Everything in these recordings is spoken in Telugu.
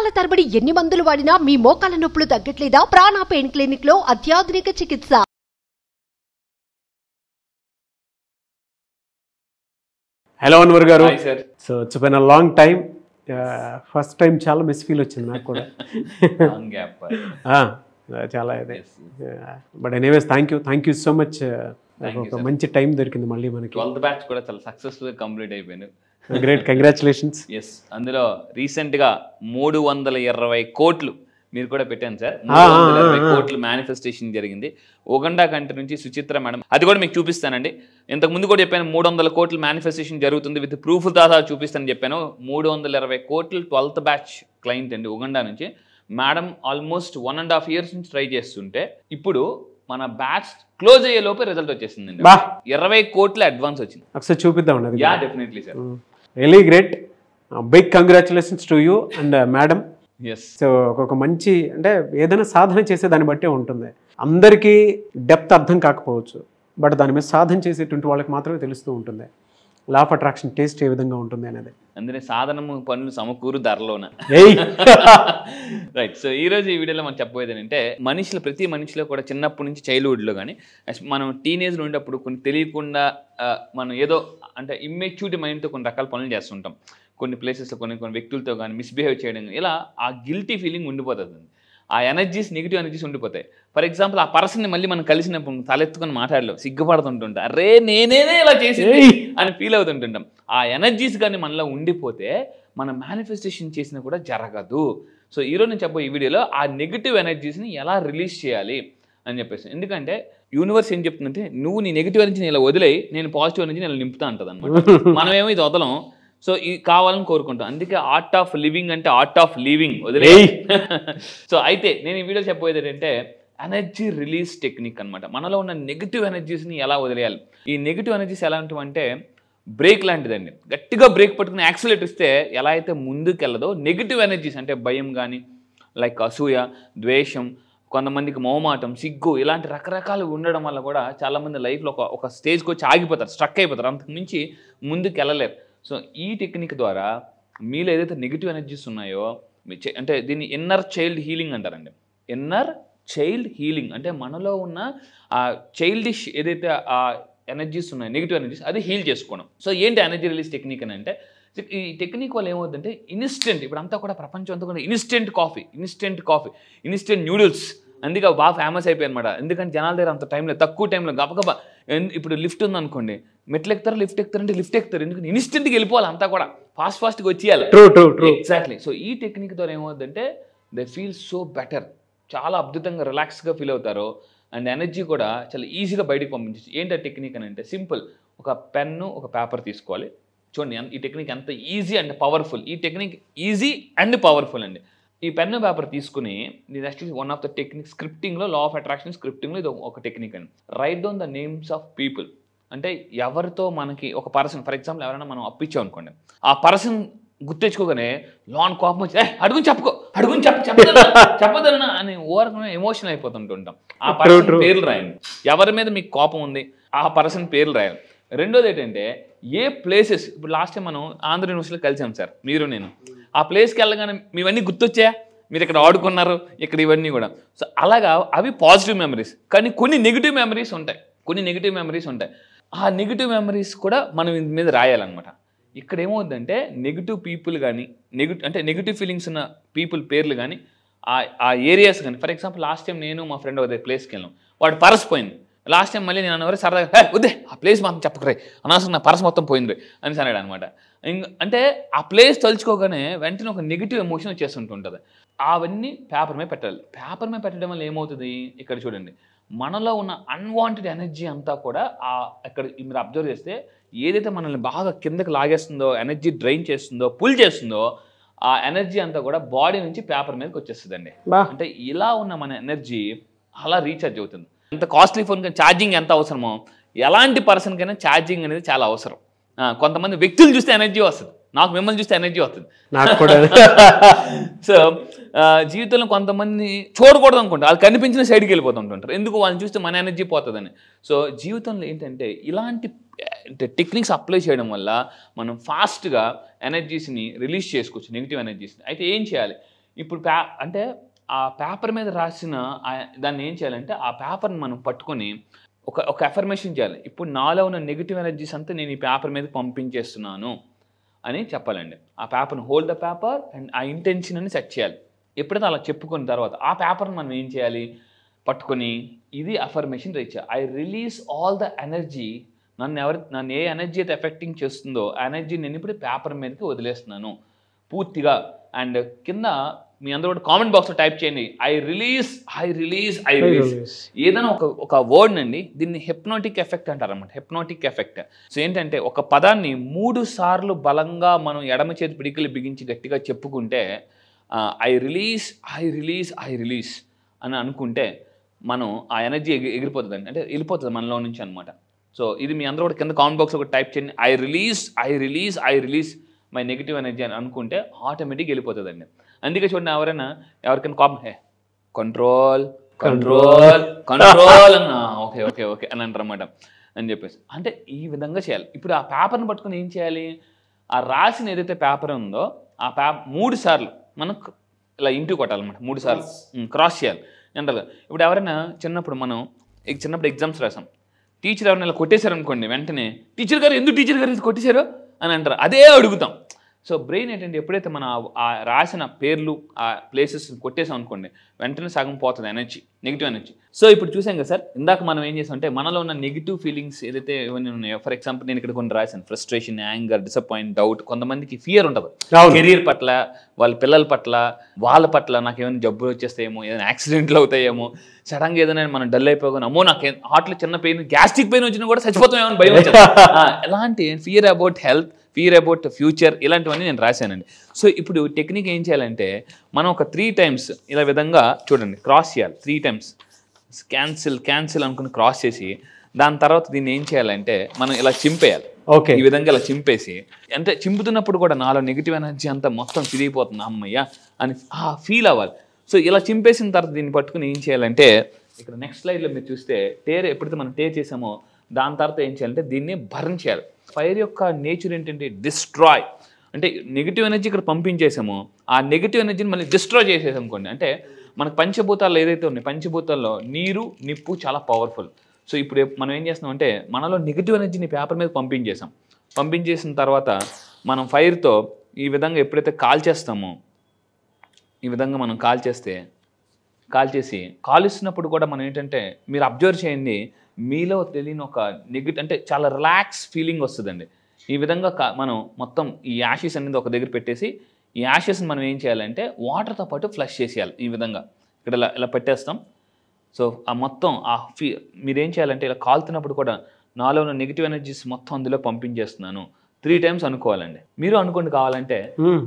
సంవత్సరాల తరబడి ఎన్ని మందులు వాడినా మీ మోకాల నొప్పులు తగ్గట్లేదా? ప్రాణ పెయిన్ క్లినిక్ లో అత్యాధునిక చికిత్స. హలో అన్వర్ గారు. So it's been a long time. First time చాలా మిస్ ఫీల్ వచ్చింది నాకు కూడా. చాలా అదే. But anyways thank you so much. ఒక మంచి టైం దొరికింది మళ్ళీ మనకి. 12th బ్యాచ్ కూడా చాలా సక్సెస్ఫుల్గా కంప్లీట్ అయిపోయింది. Great, congratulations. ఎస్, అందులో రీసెంట్గా 320 కోట్లు మీరు కూడా పెట్టాను సార్. 320 కోట్లు మేనిఫెస్టేషన్ జరిగింది ఉగండా కంట్రీ నుంచి సుచిత్ర మేడం. అది కూడా మీకు చూపిస్తానండి. ఇంతకు ముందు కూడా చెప్పాను 300 కోట్లు మేనిఫెస్టేషన్ జరుగుతుంది విత్ ప్రూఫ్ దాదా చూపిస్తానని చెప్పాను. 320 కోట్లు 12th బ్యాచ్ క్లయింట్ అండి ఉగండా నుంచి. మేడం ఆల్మోస్ట్ 1.5 years నుంచి ట్రై చేస్తుంటే ఇప్పుడు మన బ్యాచ్ క్లోజ్ అయ్యే లోపే రిజల్ట్ వచ్చేసిందండి. 20 కోట్ల అడ్వాన్స్ వచ్చింది. ఒకసారి చూపిద్దాం. Yeah, definitely sir. Really great. Big congratulations to you and madam. Yes. So ఒక మంచి అంటే ఏదైనా సాధన చేసే దాన్ని బట్టే ఉంటుంది. అందరికీ డెప్త్ అర్థం కాకపోవచ్చు, బట్ దాని మీద సాధన చేసేటువంటి వాళ్ళకి మాత్రమే తెలుస్తూ ఉంటుంది లా ఆఫ్ అట్రాక్షన్ టేస్ట్ ఏ విధంగా ఉంటుంది అనేది. అందుకే సాధనము పనులు సమకూరు ధరలోన. రైట్. సో ఈరోజు ఈ వీడియోలో మనం చెప్పబోయేది ఏంటంటే ప్రతి మనిషిలో కూడా చిన్నప్పటి నుంచి చైల్డ్హుడ్లో కానీ మనం టీనేజ్లో ఉండేటప్పుడు కొన్ని తెలియకుండా మనం ఏదో అంటే ఇమ్మెచ్యూరిటీ మైండ్తో కొన్ని రకాల పనులు చేస్తుంటాం. కొన్ని ప్లేసెస్లో కొన్ని వ్యక్తులతో కానీ మిస్బిహేవ్ చేయడం కానీ ఇలా ఆ గిల్టీ ఫీలింగ్ ఉండిపోతుంది. ఆ ఎనర్జీస్, నెగిటివ్ ఎనర్జీస్ ఉండిపోతాయి. ఫర్ ఎగ్జాంపుల్ ఆ పర్సన్ని మళ్ళీ మనం కలిసినప్పుడు తలెత్తుకొని మాట్లాడలేం, సిగ్గుపడుతుంటుంటాం, అరే నేనేనే ఇలా చేసి అని ఫీల్ అవుతుంటుంటాం. ఆ ఎనర్జీస్ కానీ మనలో ఉండిపోతే మనం మేనిఫెస్టేషన్ చేసినా కూడా జరగదు. సో ఈరోజు నేను చెప్పబోయే ఈ వీడియోలో ఆ నెగిటివ్ ఎనర్జీస్ని ఎలా రిలీజ్ చేయాలి అని చెప్పేసి. ఎందుకంటే యూనివర్స్ ఏం చెప్తుందంటే నువ్వు నీ నెగిటివ్ ఎనర్జీని ఇలా వదిలేయి, నేను పాజిటివ్ ఎనర్జీని ఇలా నింపుతా అంటుంది అనమాట. మనమేమో ఇది వదలం. సో ఇది కావాలని కోరుకుంటాం. అందుకే ఆర్ట్ ఆఫ్ లివింగ్ అంటే ఆర్ట్ ఆఫ్ లివింగ్ వదిలే. సో అయితే నేను ఈ వీడియో చెప్పబోయేది ఏంటంటే ఎనర్జీ రిలీజ్ టెక్నిక్ అనమాట. మనలో ఉన్న నెగిటివ్ ఎనర్జీస్ని ఎలా వదిలేయాలి. ఈ నెగిటివ్ ఎనర్జీస్ ఎలాంటివంటే బ్రేక్ లాంటిదండి. గట్టిగా బ్రేక్ పట్టుకుని యాక్సిలేటర్ ఇస్తే ఎలా అయితే ముందుకు వెళ్ళదో నెగిటివ్ ఎనర్జీస్ అంటే భయం కానీ, లైక్ అసూయ, ద్వేషం, కొంతమందికి మౌమాటం, సిగ్గు, ఇలాంటి రకరకాలు ఉండడం వల్ల కూడా చాలామంది లైఫ్లో ఒక స్టేజ్కి వచ్చి ఆగిపోతారు, స్ట్రక్ అయిపోతారు, అంతకు మించి ముందుకు వెళ్ళలేరు. సో ఈ టెక్నిక్ ద్వారా మీలో ఏదైతే నెగిటివ్ ఎనర్జీస్ ఉన్నాయో అంటే దీన్ని ఇన్నర్ చైల్డ్ హీలింగ్ అంటారండి. ఇన్నర్ చైల్డ్ హీలింగ్ అంటే మనలో ఉన్న ఆ చైల్డిష్ ఏదైతే ఆ ఎనర్జీస్ ఉన్నాయో నెగిటివ్ ఎనర్జీస్ అది హీల్ చేసుకోవడం. సో ఏంటి ఎనర్జీ రిలీజ్ టెక్నిక్ అని అంటే ఈ టెక్నిక్ వల్ల ఏమవుతుందంటే ఇన్స్టెంట్, ఇప్పుడు అంతా కూడా ప్రపంచం అంతా కూడా ఇన్స్టెంట్ కాఫీ, ఇన్స్టెంట్ న్యూడిల్స్ అందుకే బాగా ఫేమస్ అయిపోయి అనమాట. ఎందుకంటే జనాల దగ్గర అంత టైంలో తక్కువ టైంలో గబగబా ఇప్పుడు లిఫ్ట్ ఉందనుకోండి, మెట్లు ఎక్కుతారు, లిఫ్ట్ ఎక్కుతారు, ఎందుకంటే ఇన్స్టెంట్గా వెళ్ళిపోవాలి, అంతా కూడా ఫాస్ట్గా వచ్చేయాలి. ఎగ్జాక్ట్లీ. సో ఈ టెక్నిక్ ద్వారా ఏమవుతుందంటే దే ఫీల్ సో బెటర్, చాలా అద్భుతంగా రిలాక్స్గా ఫీల్ అవుతారు. అండ్ ఎనర్జీ కూడా చాలా ఈజీగా బయటకు పంపించచ్చు. ఏంటి ఆ టెక్నిక్ అని అంటే సింపుల్, ఒక పెన్ను ఒక పేపర్ తీసుకోవాలి. చూడండి ఈ టెక్నిక్ ఎంత ఈజీ అండ్ పవర్ఫుల్. ఈ టెక్నిక్ ఈజీ అండ్ పవర్ఫుల్ అండి. ఈ పెన్ను పేపర్ తీసుకుని ఇది actually one of the technique స్క్రిప్టింగ్లో, లా ఆఫ్ అట్రాక్షన్ స్క్రిప్టింగ్లో ఇది ఒక టెక్నిక్ అండి. Write down the names of people. అంటే ఎవరితో మనకి ఒక పర్సన్, ఫర్ ఎగ్జాంపుల్ ఎవరైనా మనం అప్పించాం అనుకోండి, ఆ పర్సన్ గుర్తెచ్చుకోగానే లోన్ కోపం వచ్చి అడుగుని చెప్పదన్నా అని ఓవర్గా ఎమోషన్ అయిపోతుంటుంటాం. ఆ పర్సన్ పేర్లు రాయండి. ఎవరి మీద మీకు కోపం ఉంది ఆ పర్సన్ పేర్లు రాయాలి. రెండోది ఏంటంటే ఏ ప్లేసెస్, ఇప్పుడు లాస్ట్ టైం మనం ఆంధ్ర యూనివర్సిటీలో కలిసాం సార్, మీరు నేను. ఆ ప్లేస్కి వెళ్ళగానే మీవన్నీ గుర్తొచ్చాయా, మీరు ఇక్కడ ఆడుకున్నారు, ఇక్కడ ఇవన్నీ కూడా. సో అలాగా అవి పాజిటివ్ మెమరీస్. కానీ కొన్ని నెగిటివ్ మెమరీస్ ఉంటాయి. ఆ నెగిటివ్ మెమరీస్ కూడా మనం ఇంటి మీద రాయాలన్నమాట. ఇక్కడ ఏమవుతుందంటే నెగిటివ్ పీపుల్ కానీ, నెగిటివ్ ఫీలింగ్స్ ఉన్న పీపుల్ పేర్లు కానీ, ఆ ఏరియాస్ కానీ. ఫర్ ఎగ్జాంపుల్ లాస్ట్ టైం నేను మా ఫ్రెండ్ అదే ప్లేస్కి వెళ్ళాం, వాడు పర్స్ పోయింది. లాస్ట్ టైం మళ్ళీ నేను అన్నవారు సరదాగా వద్దే ఆ ప్లేస్ మాత్రం చెప్పకరే, అనవసరం నా పర్స్ మొత్తం పోయింది అని అన్నాడు అనమాట. అంటే ఆ ప్లేస్ తలుచుకోగానే వెంటనే ఒక నెగిటివ్ ఎమోషన్ వచ్చేస్తుంటుంది. అవన్నీ పేపర్ మీద పెట్టాలి. పేపర్ మీద పెట్టడం వల్ల ఏమవుతుంది, ఇక్కడ చూడండి, మనలో ఉన్న అన్వాంటెడ్ ఎనర్జీ అంతా కూడా ఇక్కడ మీరు అబ్జర్వ్ చేస్తే ఏదైతే మనల్ని బాగా కిందకి లాగేస్తుందో, ఎనర్జీ డ్రైన్ చేస్తుందో, పుల్ చేస్తుందో, ఆ ఎనర్జీ అంతా కూడా బాడీ నుంచి పేపర్ మీదకి వచ్చేస్తుందండి. అంటే ఇలా ఉన్న మన ఎనర్జీ అలా రీఛార్జ్ అవుతుంది. ఎంత కాస్ట్లీ ఫోన్ కానీ ఛార్జింగ్ ఎంత అవసరమో అలాంటి పర్సన్కైనా ఛార్జింగ్ అనేది చాలా అవసరం. కొంతమంది వ్యక్తులు చూస్తే ఎనర్జీ వస్తుంది, నాకు మిమ్మల్ని చూస్తే ఎనర్జీ వస్తుంది నాకు కూడా. సో జీవితంలో కొంతమంది చూడకూడదు అనుకుంటారు, వాళ్ళు కనిపించిన సైడ్కి వెళ్ళిపోతుంటుంటారు. ఎందుకు వాళ్ళని చూస్తే మన ఎనర్జీ పోతుందని. సో జీవితంలో ఏంటంటే ఇలాంటి టెక్నిక్స్ అప్లై చేయడం వల్ల మనం ఫాస్ట్గా ఎనర్జీస్ని రిలీజ్ చేసుకోవచ్చు, నెగిటివ్ ఎనర్జీస్ని. అయితే ఏం చేయాలి, ఇప్పుడు అంటే ఆ పేపర్ మీద రాసిన దాన్ని ఏం చేయాలంటే ఆ పేపర్ని మనం పట్టుకొని ఒక అఫర్మేషన్ చేయాలి. ఇప్పుడు నాలో ఉన్న నెగిటివ్ ఎనర్జీస్ అంతా నేను ఈ పేపర్ మీద పంపించేస్తున్నాను అని చెప్పాలండి. ఆ పేపర్ని హోల్డ్ ద పేపర్ అండ్ ఆ ఇంటెన్షన్ అని సెట్ చేయాలి. ఎప్పుడైతే అలా చెప్పుకున్న తర్వాత ఆ పేపర్ని మనం ఏం చేయాలి, పట్టుకొని ఇది affirmation reach. I release all the energy, నన్ను ఏ ఎనర్జీ అయితే ఎఫెక్టింగ్ చేస్తుందో ఆ ఎనర్జీ నేను ఇప్పుడు పేపర్ మీదకి వదిలేస్తున్నాను పూర్తిగా. అండ్ కింద మీ అందరూ కూడా కామెంట్ బాక్స్లో టైప్ చేయండి, ఐ రిలీజ్. ఏదైనా ఒక వర్డ్ అండి, దీన్ని హిప్నోటిక్ ఎఫెక్ట్ అంటారు అనమాట. Hypnotic effect. సో ఏంటంటే ఒక పదాన్ని 3 సార్లు బలంగా మనం ఎడమ చేతి పిడికిలు బిగించి గట్టిగా చెప్పుకుంటే ఐ రిలీజ్ అని అనుకుంటే మనం ఆ ఎనర్జీ ఎగిరిపోతుందండి, అంటే వెళ్ళిపోతుంది మనలో నుంచి అనమాట. సో ఇది మీ అందరూ కూడా కింద కామెంట్ బాక్స్లో కూడా టైప్ చేయండి, I release my negative energy అని అనుకుంటే ఆటోమేటిక్గా వెళ్ళిపోతుందండి. అందుకే చూడండి, ఎవరికైనా కంట్రోల్ అన్న ఓకే అని అంటారన్నమాట అని చెప్పేసి. అంటే ఈ విధంగా చేయాలి. ఇప్పుడు ఆ పేపర్ని పట్టుకుని ఏం చేయాలి, ఆ రాసిన ఏదైతే పేపర్ ఉందో ఆ 3 సార్లు మనం ఇలా ఇంటూ కొట్టాలన్నమాట. 3 సార్లు క్రాస్ చేయాలి జనరల్గా. ఇప్పుడు ఎవరైనా చిన్నప్పుడు ఎగ్జామ్స్ రాసాం, టీచర్ ఎవరైనా ఇలా కొట్టేశారు అనుకోండి, వెంటనే టీచర్ గారు ఇది కొట్టేశారు అని అంటారు, అదే అడుగుతాం. సో బ్రెయిన్ ఏంటంటే ఎప్పుడైతే మనం ఆ రాసిన పేర్లు ఆ ప్లేసెస్ కొట్టేసాం అనుకోండి, వెంటనే సగం పోతుంది ఎనర్జీ, నెగిటివ్ ఎనర్జీ. సో ఇప్పుడు చూసాం కదా సార్, ఇందాక మనం ఏం చేసాం అంటే మనలో ఉన్న నెగిటివ్ ఫీలింగ్స్ ఏదైతే ఇవన్నీ ఉన్నాయో, ఫర్ ఎగ్జాంపుల్ నేను ఇక్కడ కొన్ని రాశాను, ఫ్రస్ట్రేషన్, యాంగర్, డిసప్పాయింట్, డౌట్. కొంతమందికి ఫియర్ ఉంటుంది కెరీర్ పట్ల, వాళ్ళ పిల్లల పట్ల, వాళ్ళ పట్ల. నాకు ఏమైనా జబ్బులు వచ్చేస్తాయేమో, ఏదైనా యాక్సిడెంట్లు అవుతాయేమో, సడన్గా ఏదైనా మనం డల్ అయిపోగానే అమ్మో నాకు హార్ట్లో చిన్న పెయిన్, గ్యాస్ట్రిక్ పెయిన్ వచ్చినా కూడా చచ్చిపోతామేమో భయం వచ్చేది. ఎలాంటి fear about health, fear about future, ఇలాంటివన్నీ నేను రాశానండి. సో ఇప్పుడు టెక్నిక్ ఏం చేయాలంటే మనం ఒక 3 times ఇలా విధంగా చూడండి క్రాస్ చేయాలి. 3 times క్యాన్సిల్ అనుకుని క్రాస్ చేసి దాని తర్వాత దీన్ని ఏం చేయాలంటే మనం ఇలా చింపేయాలి. ఓకే, ఈ విధంగా ఇలా చింపేసి, అంటే చింపుతున్నప్పుడు కూడా నాలో నెగిటివ్ ఎనర్జీ అంతా మొత్తం తిరిగిపోతుంది అమ్మయ్య అని ఫీల్ అవ్వాలి. సో ఇలా చింపేసిన తర్వాత దీన్ని పట్టుకుని ఏం చేయాలంటే ఇక్కడ నెక్స్ట్ స్లైడ్లో మీరు చూస్తే ఎప్పుడైతే మనం టేర్ చేసామో దాని తర్వాత ఏం చేయాలంటే దీన్ని బర్న్ చేయాలి. ఫైర్ యొక్క నేచర్ ఏంటంటే డిస్ట్రాయ్. అంటే నెగిటివ్ ఎనర్జీ ఇక్కడ పంపించేసామో ఆ నెగిటివ్ ఎనర్జీని మళ్ళీ డిస్ట్రాయ్ చేసేసాం అనుకోండి. అంటే మనకు పంచభూతాలు ఏదైతే ఉన్నాయి, పంచభూతాల్లో నీరు, నిప్పు చాలా పవర్ఫుల్. సో ఇప్పుడు మనం ఏం చేస్తున్నాం అంటే మనలో నెగిటివ్ ఎనర్జీని పేపర్ మీద పంపించేసిన తర్వాత మనం ఫైర్తో ఈ విధంగా ఎప్పుడైతే కాల్చేస్తామో, ఈ విధంగా మనం కాలుస్తున్నప్పుడు కూడా మనం ఏంటంటే మీరు అబ్జర్వ్ చేయండి, మీలో తెలియని ఒక నెగిటివ్ అంటే చాలా రిలాక్స్ ఫీలింగ్ వస్తుందండి. ఈ విధంగా మనం మొత్తం ఈ యాషెస్ అనేది ఒక దగ్గర పెట్టేసి ఈ యాషెస్ని మనం ఏం చేయాలంటే వాటర్తో పాటు ఫ్లష్ చేసేయాలి. ఈ విధంగా ఇక్కడ ఇలా పెట్టేస్తాం. సో ఆ మొత్తం మీరేం చేయాలంటే ఇలా కాలుతున్నప్పుడు కూడా నాలో ఉన్న నెగిటివ్ ఎనర్జీస్ మొత్తం అందులో పంపించేస్తున్నాను 3 times అనుకోవాలండి. మీరు అనుకోండి కావాలంటే,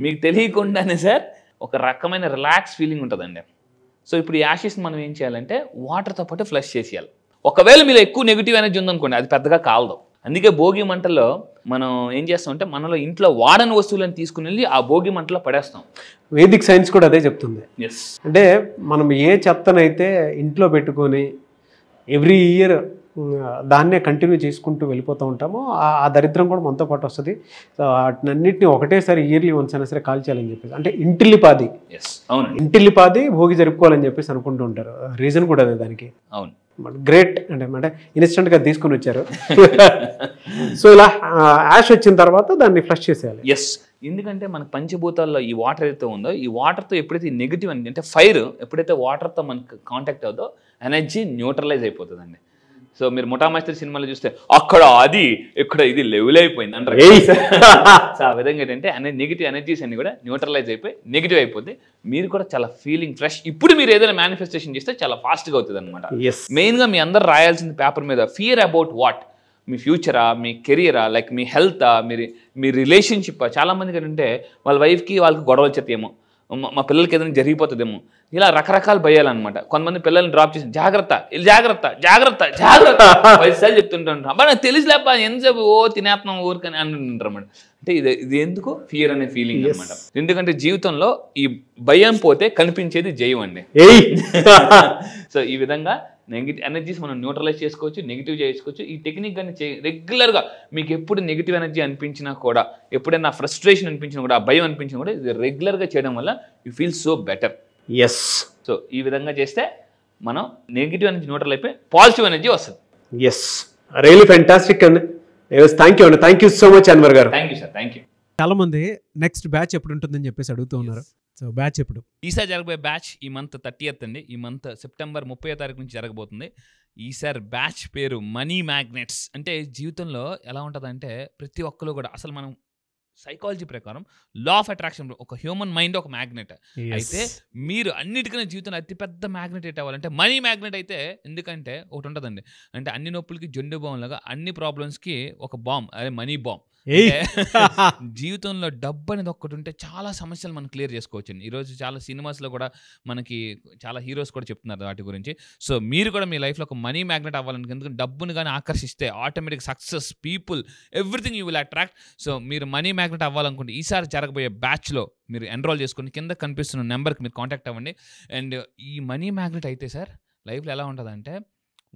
మీకు తెలియకుండానే సార్ ఒక రకమైన రిలాక్స్ ఫీలింగ్ ఉంటుందండి. సో ఇప్పుడు ఈ యాషెస్ని మనం ఏం చేయాలంటే వాటర్తో పాటు ఫ్లష్ చేసేయాలి. ఒకవేళ మీరు ఎక్కువ నెగిటివ్ ఎనర్జీ ఉందనుకోండి, అది పెద్దగా కాలదు. అందుకే భోగి మంటల్లో మనం ఏం చేస్తామంటే మనలో ఇంట్లో వాడని వస్తువులను తీసుకుని వెళ్ళి ఆ భోగి మంటలో పడేస్తాం. వేదిక్ సైన్స్ కూడా అదే చెప్తుంది. అంటే మనం ఏ చెత్తనైతే ఇంట్లో పెట్టుకొని ఎవ్రీ ఇయర్ దాన్నే కంటిన్యూ చేసుకుంటూ వెళ్ళిపోతూ ఉంటామో ఆ దరిద్రం కూడా మనతో పాటు వస్తుంది. సో వాటినన్నింటినీ ఒకటేసారి ఇయర్లీ వన్స్ అయినా సరే కాల్చేయాలని చెప్పేసి, అంటే ఇంటిల్లిపాది భోగి జరుపుకోవాలని చెప్పేసి అనుకుంటూ ఉంటారు. రీజన్ కూడా అదే దానికి. అవును, గ్రేట్. అంటే ఇన్స్టెంట్గా తీసుకుని వచ్చారు. సో ఇలా యాష్ వచ్చిన తర్వాత దాన్ని ఫ్లష్ చేసేయాలి. ఎందుకంటే మనకు పంచభూతాల్లో ఈ వాటర్ ఏదైతే ఉందో, ఈ వాటర్తో ఎప్పుడైతే నెగిటివ్ అంటే ఫైర్ ఎప్పుడైతే వాటర్తో మనకు కాంటాక్ట్ అవుతుందో ఎనర్జీ న్యూట్రలైజ్ అయిపోతుందండి. సో మీరు ముఠామేస్త్రి సినిమాలో చూస్తే అక్కడ అది ఇక్కడ ఇది లెవెల్ అయిపోయింది అంటారు. సో ఆ విధంగా ఏంటంటే నెగిటివ్ ఎనర్జీస్ అన్ని కూడా న్యూట్రలైజ్ అయిపోయి నెగిటివ్ అయిపోతే మీరు కూడా చాలా ఫీలింగ్ ఫ్రెష్. ఇప్పుడు మీరు ఏదైనా మేనిఫెస్టేషన్ చేస్తే చాలా ఫాస్ట్గా అవుతుంది అనమాట. మెయిన్గా మీ అందరు రాయాల్సింది పేపర్ మీద ఫియర్ అబౌట్ వాట్, మీ ఫ్యూచరా, మీ కెరియరా, లైక్ మీ హెల్తా, మీ రిలేషన్షిప్. చాలామందికి ఏంటంటే వాళ్ళ వైఫ్కి వాళ్ళకి గొడవలు వచ్చేదేమో, మా పిల్లలకి ఏదైనా జరిగిపోతుందేమో, ఇలా రకరకాల భయాలన్నమాట. కొంతమంది పిల్లల్ని డ్రాప్ చేసి జాగ్రత్త 10 సార్లు చెప్తుంటారు. అబ్బా నాకు తెలిసి లేప ఎంతసేపు తినేస్తున్నాం ఊరికని అంటుంటారు అన్నమాట. అంటే ఇది ఎందుకు ఫియర్ అనే ఫీలింగ్ అనమాట. ఎందుకంటే జీవితంలో ఈ భయం పోతే కనిపించేది జయం అండి. సో ఈ విధంగా నెగిటివ్ ఎనర్జీస్ మనం న్యూట్రలైజ్ చేసుకోవచ్చు, నెగిటివ్ చేసుకోవచ్చు. ఈ టెక్నిక్ కానీ రెగ్యులర్గా మీకు ఎప్పుడు నెగిటివ్ ఎనర్జీ అనిపించినా కూడా, ఎప్పుడైనా ఫ్రస్ట్రేషన్ అనిపించినా కూడా, ఆ భయం అనిపించినా కూడా ఇది రెగ్యులర్గా చేయడం వల్ల you feel so better. Yes. So ఈ విధంగా చేస్తే మనం నెగిటివ్ ఎనర్జీ న్యూట్రల్ అయిపోయి పాజిటివ్ ఎనర్జీ వస్తుంది. ఎస్, రియల్లీ ఫ్యాంటాస్టిక్ అండి. థ్యాంక్ యూ అండి, thank you so much Anwar గారు. Thank you sir, thank you. చాలా మంది నెక్స్ట్ బ్యాచ్ ఎప్పుడు ఉంటుందని చెప్పేసి అడుగుతూ ఉన్నారు. సో బ్యాచ్ ఎప్పుడు? ఈసారి జరగబోయే బ్యాచ్ ఈ మంత్ 30th అండి. ఈ మంత్ సెప్టెంబర్ 30వ తారీఖు నుంచి జరగబోతుంది. ఈసారి బ్యాచ్ పేరు మనీ మ్యాగ్నెట్స్. అంటే జీవితంలో ఎలా ఉంటుందంటే ప్రతి ఒక్కరు కూడా, అసలు మనం సైకాలజీ ప్రకారం లా ఆఫ్ అట్రాక్షన్, ఒక హ్యూమన్ మైండ్ ఒక మ్యాగ్నెట్. అయితే మీరు అన్నిటికన్నా జీవితంలో అతిపెద్ద మ్యాగ్నెట్ ఏంటి అవ్వాలంటే మనీ మ్యాగ్నెట్ అయితే. ఎందుకంటే ఒకటి ఉంటుందండి, అంటే అన్ని నొప్పులకి జొండు బాంబ్ లాగా అన్ని ప్రాబ్లమ్స్కి ఒక బాంబ్, అదే మనీ బాంబ్. జీవితంలో డబ్బు అనేది ఒక్కటి ఉంటే చాలా సమస్యలు మనం క్లియర్ చేసుకోవచ్చు. ఈరోజు చాలా సినిమాస్లో కూడా మనకి చాలా హీరోస్ కూడా చెప్తున్నారు వాటి గురించి. సో మీరు కూడా మీ లైఫ్లో ఒక మనీ మ్యాగ్నెట్ అవ్వాలని, ఎందుకంటే డబ్బుని కానీ ఆకర్షిస్తే automatic success, people, everything you will attract. So మీరు మనీ మ్యాగ్నెట్ అవ్వాలనుకుంటే ఈసారి జరగబోయే బ్యాచ్లో మీరు ఎన్రోల్ చేసుకుని కింద కనిపిస్తున్న నెంబర్కి మీరు కాంటాక్ట్ అవ్వండి. అండ్ ఈ మనీ మ్యాగ్నెట్ అయితే సార్ లైఫ్లో ఎలా ఉంటుందంటే,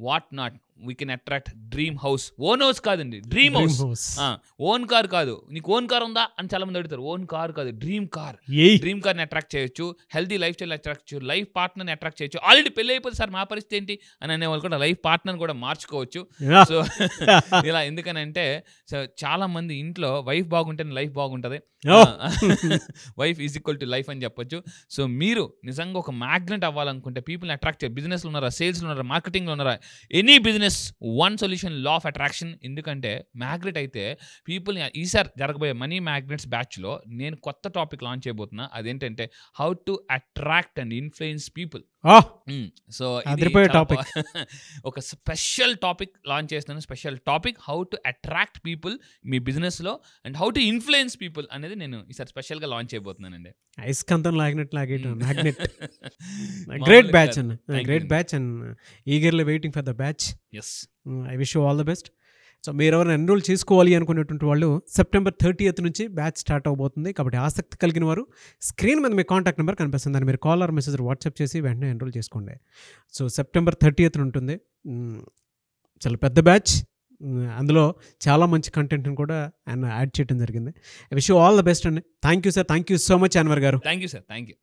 what not we can attract dream house. Own house కాదండి, డ్రీమ్ హౌస్. ఓన్ కార్ కాదు. నీకు ఓన్ కార్ ఉందా అని చాలా మంది అడుగుతారు. ఓన్ కార్ కాదు, డ్రీమ్ కార్. డ్రీమ్ కార్ని అట్రాక్ట్ చేయొచ్చు, హెల్తీ లైఫ్ స్టైల్ అట్రాక్ట్ చేయొచ్చు, లైఫ్ పార్ట్నర్ని అట్రాక్ట్ చేయొచ్చు. ఆల్రెడీ పెళ్ళి అయిపోతే సార్ మా పరిస్థితి ఏంటి అని అనేవాళ్ళు కూడా లైఫ్ పార్ట్నర్ కూడా మార్చుకోవచ్చు. సో ఇలా ఎందుకనంటే, సో చాలా మంది ఇంట్లో వైఫ్ బాగుంటేనే లైఫ్ బాగుంటుంది, wife is equal to life అని చెప్పొచ్చు. సో మీరు నిజంగా ఒక మ్యాగ్నెట్ అవ్వాలనుకుంటే, పీపుల్ని అట్రాక్ట్ చేయాలి. బిజినెస్లో ఉన్నారా, సేల్స్లో ఉన్నారా, మార్కెటింగ్లో ఉన్నారా, any business, one solution law of attraction. ఎందుకంటే మ్యాగ్నెట్ అయితే పీపుల్ని, ఈసారి జరగబోయే మనీ మ్యాగ్నెట్స్ బ్యాచ్లో నేను కొత్త టాపిక్ లాంచ్ చేయబోతున్నా. అదేంటంటే how to attract and influence people. So topic ఒక స్పెషల్ టాపిక్ లాంచ్ చేస్తున్నాను. Special topic how to attract people మీ బిజినెస్లో and how to influence people అనేది నేను ఈసారి స్పెషల్గా లాంచ్ చేయబోతున్నానండి. ఐస్కంతం లాగినట్టు మ్యాగ్నెట్. గ్రేట్ బ్యాచ్ అన్న, great batch and eagerly waiting for the batch. Yes, I wish you all the best. So మీరు ఎవరైనా ఎన్రోల్ చేసుకోవాలి అనుకునేటువంటి వాళ్ళు సెప్టెంబర్ 30th నుంచి బ్యాచ్ స్టార్ట్ అవబోతుంది. కాబట్టి ఆసక్తి కలిగిన వారు స్క్రీన్ మీద మీ కాంటాక్ట్ నెంబర్ కనిపిస్తుంది, దాన్ని మీరు కాల్ ఆర్ మెసేజ్ వాట్సాప్ చేసి వెంటనే ఎన్రోల్ చేసుకోండి. సో సెప్టెంబర్ 30th ఉంటుంది. చాలా పెద్ద బ్యాచ్, అందులో చాలా మంచి కంటెంట్ని కూడా ఆయన యాడ్ చేయడం జరిగింది. I wish you all the best అండి. Thank you sir, thank you so much Anwar గారు. Thank you sir, thank you.